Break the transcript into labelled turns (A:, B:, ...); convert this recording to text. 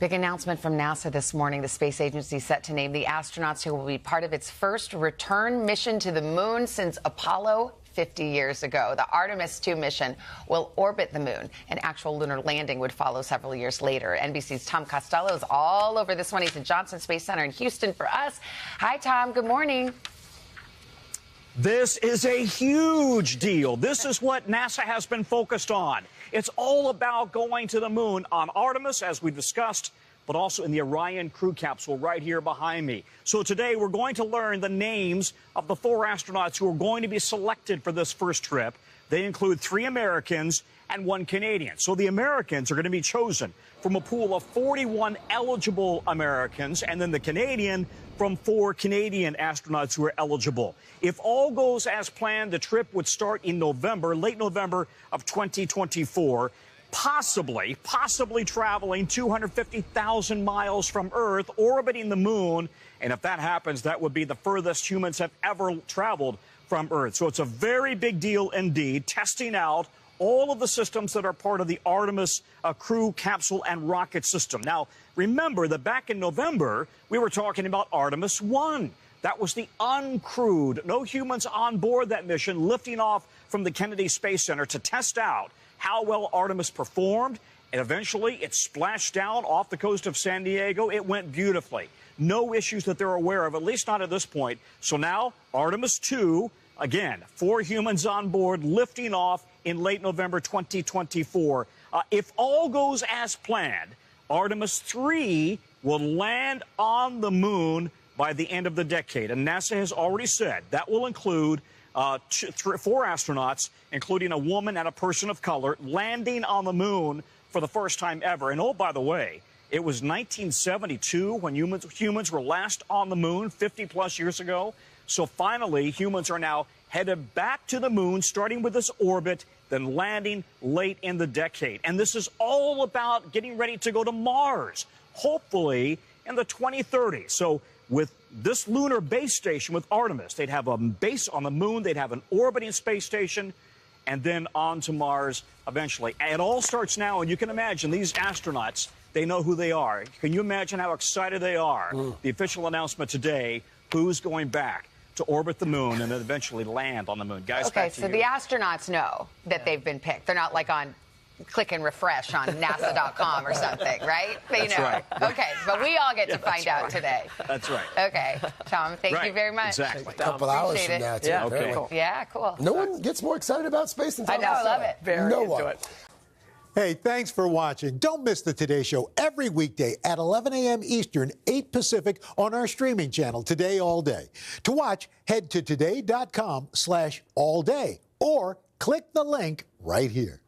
A: Big announcement from NASA this morning. The space agency set to name the astronauts who will be part of its first return mission to the moon since Apollo 50 years ago. The Artemis 2 mission will orbit the moon. An actual lunar landing would follow several years later. NBC's Tom Costello is all over this one. He's at Johnson Space Center in Houston for us. Hi, Tom. Good morning.
B: This is a huge deal. This is what NASA has been focused on. It's all about going to the moon on Artemis, as we discussed, but also in the Orion crew capsule right here behind me. So today we're going to learn the names of the 4 astronauts who are going to be selected for this first trip. They include 3 Americans and 1 Canadian. So the Americans are going to be chosen from a pool of 41 eligible Americans, and then the Canadian from 4 Canadian astronauts who are eligible. If all goes as planned, the trip would start in November, late November of 2024, possibly traveling 250,000 miles from Earth, orbiting the moon. And if that happens, that would be the furthest humans have ever traveled from Earth. So it's a very big deal indeed, testing out all of the systems that are part of the Artemis crew capsule and rocket system. Now, remember that back in November, we were talking about Artemis 1. That was the uncrewed, no humans on board that mission, lifting off from the Kennedy Space Center to test out how well Artemis performed. And eventually, it splashed down off the coast of San Diego. It went beautifully. No issues that they're aware of, at least not at this point. So now, Artemis 2, again, 4 humans on board, lifting off in late November 2024. If all goes as planned, Artemis 3 will land on the moon by the end of the decade. And NASA has already said that will include 4 astronauts, including a woman and a person of color, landing on the moon for the first time ever. And oh, by the way, it was 1972 when humans were last on the moon, 50-plus years ago. So finally, humans are now headed back to the moon, starting with this orbit, then landing late in the decade. And this is all about getting ready to go to Mars, hopefully in the 2030s. So with this lunar base station with Artemis, they'd have a base on the moon, they'd have an orbiting space station, and then on to Mars eventually. And it all starts now, and you can imagine these astronauts, they know who they are. Can you imagine how excited they are? The official announcement today, who's going back to orbit the moon and then eventually land on the moon. Guys,
A: okay, so the astronauts know that they've been picked. They're not like on click and refresh on NASA.com or something, right? They
B: That's
A: know.
B: right.
A: Okay, but we all get to find out today.
B: That's right.
A: Okay, Tom, thank you very much.
B: Exactly.
C: A couple hours from now, too.
B: Yeah, okay.
C: Cool.
A: Yeah, cool.
C: No one gets more excited about space than Tom.
A: I know, I love it.
D: Very
C: no
D: into
C: one.
D: it.
E: Hey, thanks for watching. Don't miss the Today Show every weekday at 11 a.m. Eastern, 8 Pacific on our streaming channel, Today All Day. To watch, head to today.com/allday or click the link right here.